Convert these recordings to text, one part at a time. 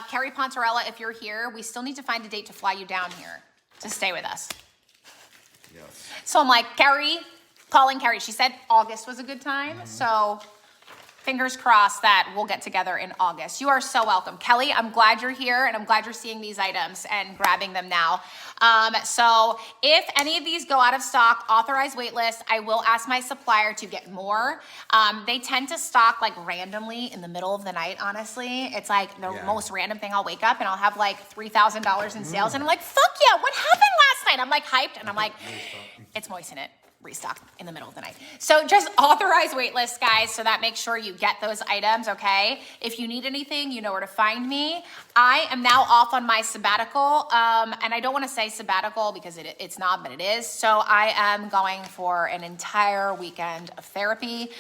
Carrie Pontarella, if you're here, we still need to find a date to fly you down here to stay with us. Yes. So I'm like, calling Carrie. She said August was a good time. So fingers crossed that we'll get together in August. You are so welcome. Kelly, I'm glad you're here and I'm glad you're seeing these items and grabbing them now. So if any of these go out of stock, authorized wait list, I will ask my supplier to get more. They tend to stock like randomly in the middle of the night, honestly. It's like the most random thing. I'll wake up and I'll have like $3,000 in sales and I'm like, fuck yeah, what happened last night? I'm like hyped and I'm like, it's moisten it. Restock in the middle of the night. So just authorize wait lists, guys, so that makes sure you get those items, okay? If you need anything, you know where to find me. I am now off on my sabbatical, and I don't want to say sabbatical because it's not, but it is. So I am going for an entire weekend of therapy.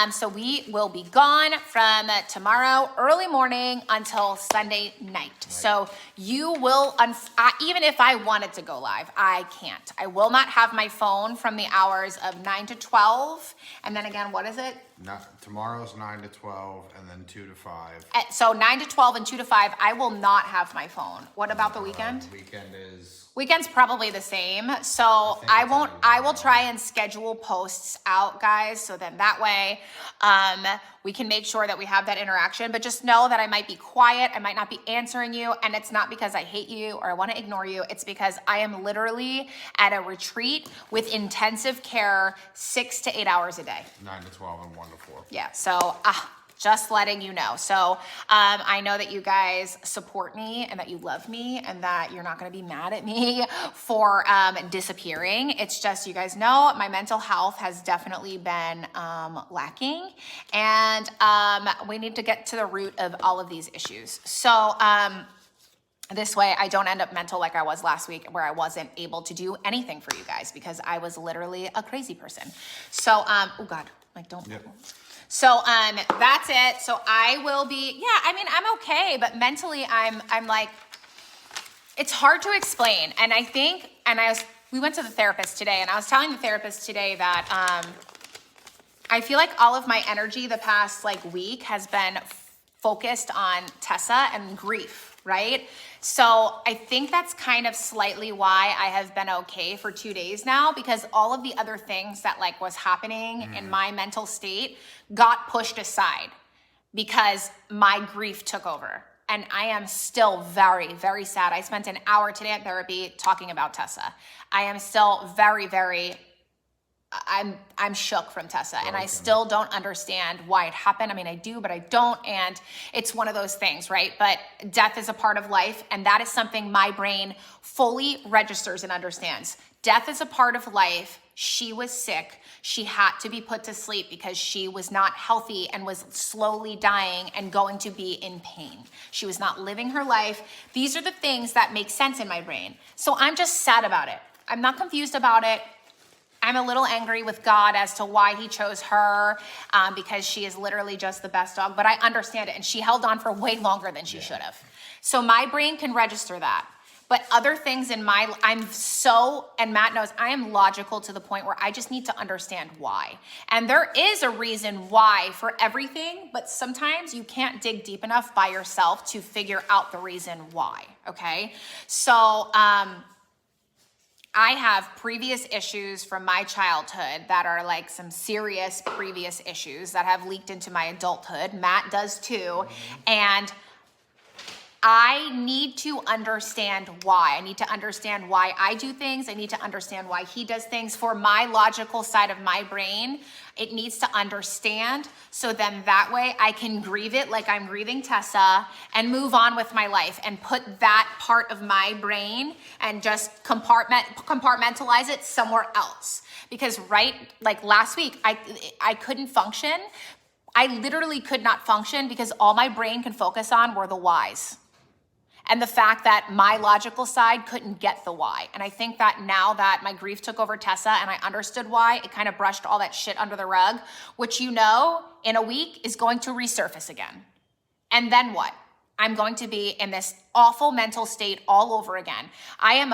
So we will be gone from tomorrow early morning until Sunday night. So you will, even if I wanted to go live, I can't. I will not have my phone from the hours of 9 to 12. And then again, what is it? Tomorrow's 9 to 12 and then 2 to 5. So 9 to 12 and 2 to 5, I will not have my phone. What about the weekend? Weekend's probably the same. So I will try and schedule posts out, guys. So then that way we can make sure that we have that interaction. But just know that I might be quiet. I might not be answering you. And it's not because I hate you or I want to ignore you. It's because I am literally at a retreat with intensive care 6 to 8 hours a day. 9 to 12 and 1 to 4. Yeah, so just letting you know. So I know that you guys support me and that you love me and that you're not gonna be mad at me for disappearing. It's just, you guys know, my mental health has definitely been lacking and we need to get to the root of all of these issues. So this way I don't end up mental like I was last week where I wasn't able to do anything for you guys because I was literally a crazy person. So, oh God, like don't. Yep. So that's it. So I will be, I mean, I'm okay, but mentally I'm like, it's hard to explain. And I think, we went to the therapist today and I was telling the therapist today that I feel like all of my energy the past like week has been focused on Tessa and grief, right? So I think that's kind of slightly why I have been okay for 2 days now, because all of the other things that like was happening in my mental state got pushed aside because my grief took over. And I am still very, very sad. I spent an hour today at therapy talking about Tessa. I am still very, very I'm shook from Tessa and I still don't understand why it happened. I mean, I do, but I don't. And it's one of those things, right? But death is a part of life. And that is something my brain fully registers and understands. Death is a part of life. She was sick. She had to be put to sleep because she was not healthy and was slowly dying and going to be in pain. She was not living her life. These are the things that make sense in my brain. So I'm just sad about it. I'm not confused about it. I'm a little angry with God as to why he chose her because she is literally just the best dog, but I understand it. And she held on for way longer than she should have. So my brain can register that. But other things in my, and Matt knows, I am logical to the point where I just need to understand why. And there is a reason why for everything, but sometimes you can't dig deep enough by yourself to figure out the reason why, okay? So, I have previous issues from my childhood that are like some serious previous issues that have leaked into my adulthood. Matt does too. And I need to understand why. I need to understand why I do things. I need to understand why he does things. For my logical side of my brain, it needs to understand. So then that way I can grieve it like I'm grieving Tessa and move on with my life and put that part of my brain and just compartmentalize it somewhere else. Because like last week, I couldn't function. I literally could not function because all my brain can focus on were the whys. And the fact that my logical side couldn't get the why. And I think that now that my grief took over Tessa and I understood why, it kind of brushed all that shit under the rug, which in a week is going to resurface again. And then what? I'm going to be in this awful mental state all over again. I am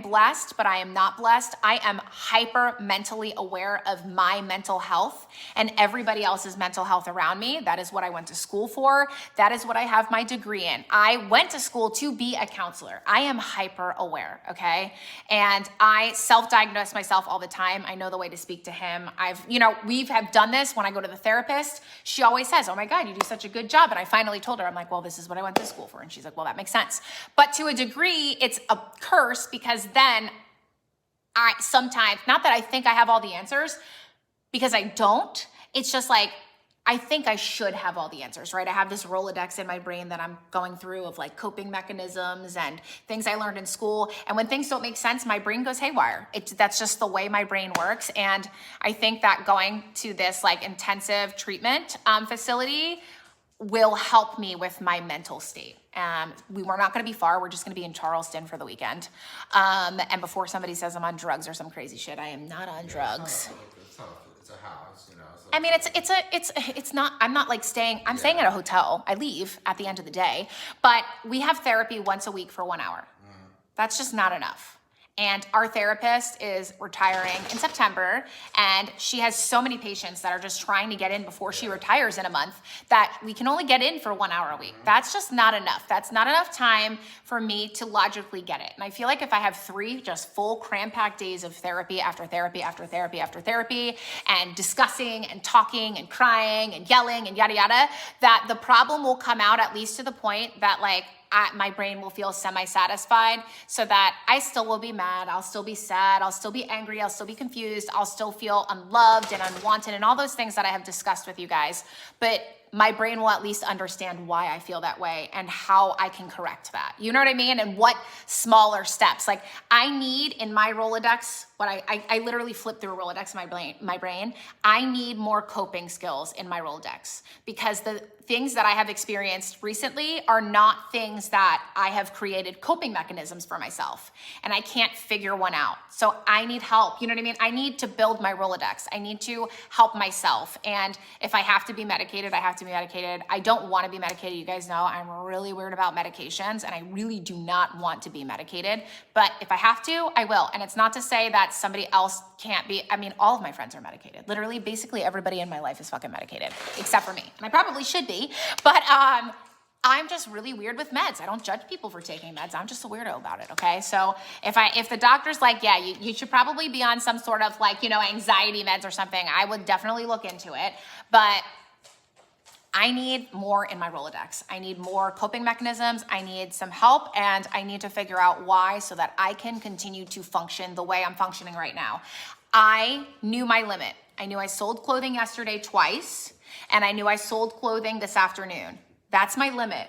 blessed, but I am not blessed. I am hyper mentally aware of my mental health and everybody else's mental health around me. That is what I went to school for. That is what I have my degree in. I went to school to be a counselor. I am hyper aware, okay? And I self-diagnose myself all the time. I know the way to speak to him. We have done this when I go to the therapist. She always says, oh my God, you do such a good job. And I finally told her, I'm like, well, this is what I went to school for. And she's like, well, that makes sense. But to a degree, it's a curse because then I sometimes, not that I think I have all the answers, because I don't. It's just like, I think I should have all the answers, right? I have this Rolodex in my brain that I'm going through of like coping mechanisms and things I learned in school. And when things don't make sense, my brain goes haywire. That's just the way my brain works. And I think that going to this like intensive treatment facility will help me with my mental state. We're not going to be far. We're just going to be in Charleston for the weekend. And before somebody says I'm on drugs or some crazy shit, I am not on drugs. It's a house, you know. So I mean, it's not, I'm not like staying at a hotel. I leave at the end of the day, but we have therapy once a week for 1 hour. That's just not enough. And our therapist is retiring in September, and she has so many patients that are just trying to get in before she retires in a month that we can only get in for 1 hour a week. That's just not enough. That's not enough time for me to logically get it. And I feel like if I have 3 just full cram-packed days of therapy after therapy after therapy after therapy and discussing and talking and crying and yelling and yada yada, that the problem will come out at least to the point that like my brain will feel semi-satisfied so that I still will be mad, I'll still be sad, I'll still be angry, I'll still be confused, I'll still feel unloved and unwanted and all those things that I have discussed with you guys. But my brain will at least understand why I feel that way and how I can correct that. You know what I mean? And what smaller steps. Like I need in my Rolodex, what I literally flip through a Rolodex in my brain. I need more coping skills in my Rolodex because the things that I have experienced recently are not things that I have created coping mechanisms for myself. And I can't figure one out. So I need help. You know what I mean? I need to build my Rolodex. I need to help myself. And if I have to be medicated, I have to be medicated. I don't want to be medicated. You guys know I'm really weird about medications and I really do not want to be medicated. But if I have to, I will. And it's not to say that somebody else can't be. I mean, all of my friends are medicated. Literally, basically everybody in my life is fucking medicated, except for me. And I probably should be, but I'm just really weird with meds. I don't judge people for taking meds. I'm just a weirdo about it, okay? So if the doctor's like, yeah, you should probably be on some sort of like, anxiety meds or something, I would definitely look into it. But I need more in my Rolodex. I need more coping mechanisms. I need some help and I need to figure out why so that I can continue to function the way I'm functioning right now. I knew my limit. I knew I sold clothing yesterday twice and I knew I sold clothing this afternoon. That's my limit.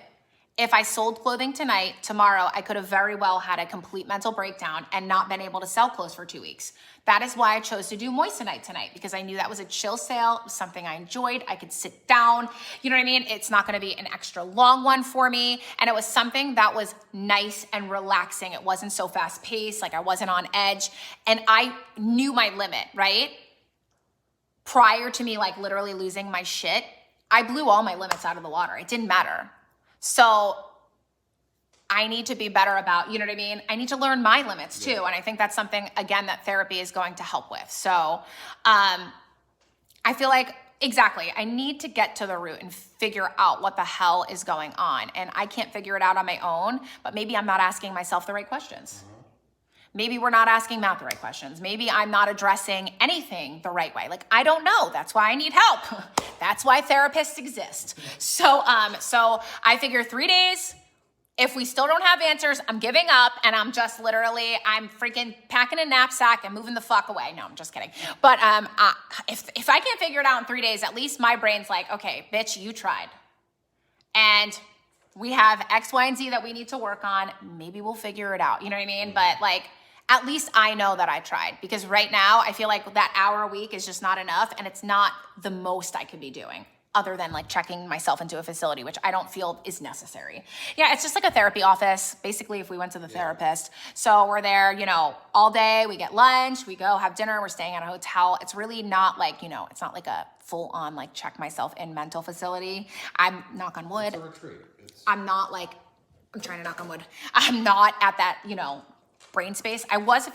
If I sold clothing tonight, tomorrow, I could have very well had a complete mental breakdown and not been able to sell clothes for 2 weeks. That is why I chose to do Moissanite tonight because I knew that was a chill sale, something I enjoyed. I could sit down, you know what I mean? It's not gonna be an extra long one for me. And it was something that was nice and relaxing. It wasn't so fast paced, like I wasn't on edge. And I knew my limit, right? Prior to me like literally losing my shit, I blew all my limits out of the water. It didn't matter. So I need to be better about, you know what I mean? I need to learn my limits too. And I think that's something, again, that therapy is going to help with. So I feel like, exactly, I need to get to the root and figure out what the hell is going on. And I can't figure it out on my own, but maybe I'm not asking myself the right questions. Maybe we're not asking Matt the right questions. Maybe I'm not addressing anything the right way. Like, I don't know. That's why I need help. That's why therapists exist. So I figure 3 days, if we still don't have answers, I'm giving up and I'm just literally, I'm freaking packing a knapsack and moving the fuck away. No, I'm just kidding. But if I can't figure it out in 3 days, at least my brain's like, okay, bitch, you tried. And we have X, Y, and Z that we need to work on. Maybe we'll figure it out. You know what I mean? But like, at least I know that I tried because right now I feel like that hour a week is just not enough and it's not the most I could be doing other than like checking myself into a facility, which I don't feel is necessary. Yeah, it's just like a therapy office, basically if we went to the therapist. So we're there, all day, we get lunch, we go have dinner, we're staying at a hotel. It's really not like, it's not like a full on like check myself in mental facility. I'm knock on wood. It's a retreat. I'm not like I'm trying to knock on wood. I'm not at that, you know, brain space. I was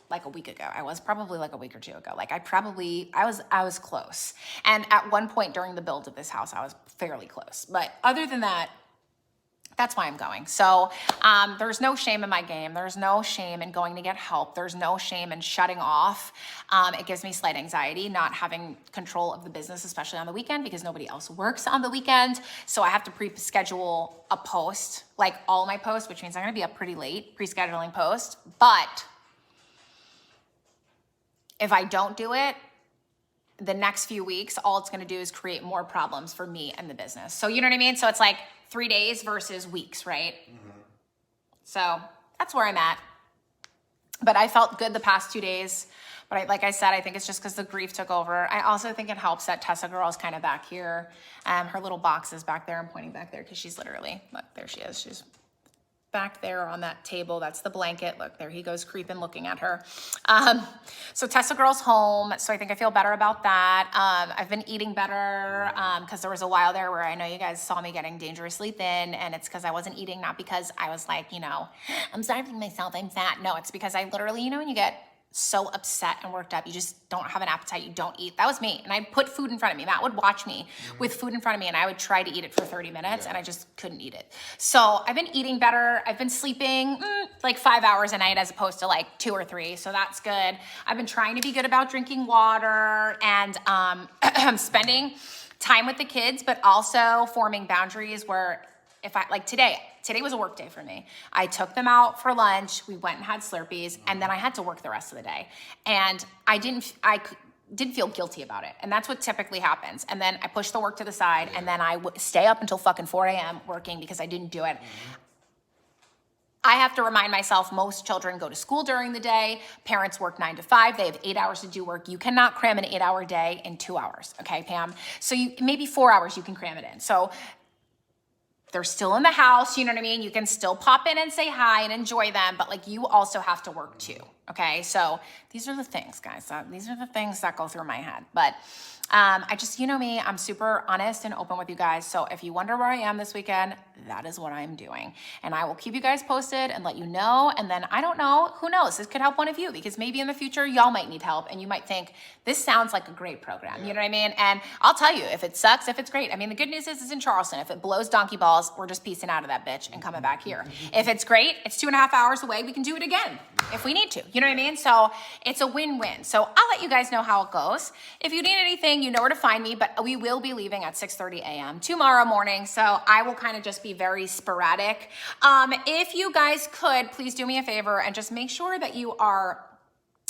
like a week ago. I was probably like a week or two ago. Like I was close. And at one point during the build of this house, I was fairly close. But other than that, that's why I'm going. So there's no shame in my game. There's no shame in going to get help. There's no shame in shutting off. It gives me slight anxiety not having control of the business, especially on the weekend, because nobody else works on the weekend. So I have to pre-schedule a post, like all my posts, which means I'm gonna be up pretty late, pre-scheduling post. But if I don't do it, the next few weeks, all it's gonna do is create more problems for me and the business. So you know what I mean? So it's like 3 days versus weeks, right? Mm-hmm. So that's where I'm at. But I felt good the past 2 days. But like I said, I think it's just because the grief took over. I also think it helps that Tessa girl is kind of back here. Her little box is back there. I'm pointing back there because she's literally, look, there she is. She's back there on that table. That's the blanket. Look, there he goes creeping, looking at her. So Tessa girl's home. So I think I feel better about that. I've been eating better because there was a while there where I know you guys saw me getting dangerously thin, and it's because I wasn't eating, not because I was like, you know, I'm starving myself, I'm fat. No, it's because I literally, you know, when you get so upset and worked up, you just don't have an appetite, you don't eat. That was me. And I put food in front of me. Matt would watch me with food in front of me, and I would try to eat it for 30 minutes and I just couldn't eat it. So I've been eating better. I've been sleeping like 5 hours a night as opposed to like 2 or 3. So that's good. I've been trying to be good about drinking water and spending time with the kids, but also forming boundaries where if I, like today was a work day for me. I took them out for lunch. We went and had Slurpees, and then I had to work the rest of the day. And I didn't feel guilty about it. And that's what typically happens. And then I push the work to the side, and then I would stay up until fucking 4 a.m. working because I didn't do it. I have to remind myself, most children go to school during the day. Parents work 9 to 5. They have 8 hours to do work. You cannot cram an 8-hour day in 2 hours. Okay, Pam? So maybe 4 hours you can cram it in. So they're still in the house, you know what I mean? You can still pop in and say hi and enjoy them, but like you also have to work too, okay? So these are the things, guys. These are the things that go through my head. But I just, you know me, I'm super honest and open with you guys. So if you wonder where I am this weekend, that is what I'm doing. And I will keep you guys posted and let you know. And then I don't know, who knows? This could help one of you because maybe in the future, y'all might need help and you might think, this sounds like a great program. You know what I mean? And I'll tell you, if it sucks, if it's great. I mean, the good news is it's in Charleston. If it blows donkey balls, we're just piecing out of that bitch and coming back here. If it's great, it's 2.5 hours away. We can do it again if we need to. You know what I mean? So it's a win-win. So I'll let you guys know how it goes. If you need anything, you know where to find me, but we will be leaving at 6:30 a.m. tomorrow morning. So I will kind of just be very sporadic. If you guys could, please do me a favor and just make sure that you are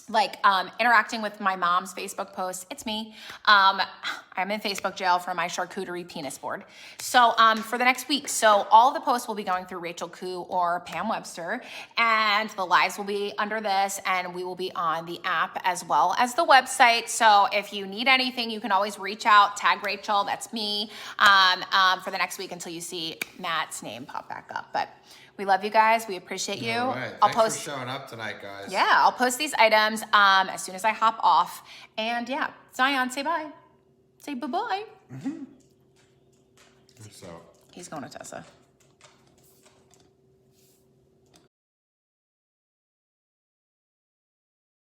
like interacting with my mom's Facebook posts. It's me. I'm in Facebook jail for my charcuterie penis board. So for the next week, so all the posts will be going through Rachel Koo or Pam Webster, and the lives will be under this, and we will be on the app as well as the website. So if you need anything, you can always reach out, tag Rachel, that's me, for the next week until you see Matt's name pop back up. But we love you guys. We appreciate you. All right. I'll Thanks post for showing up tonight, guys. Yeah, I'll post these items as soon as I hop off. And yeah, Zion, say bye. Say bye-bye. So He's going to Tessa.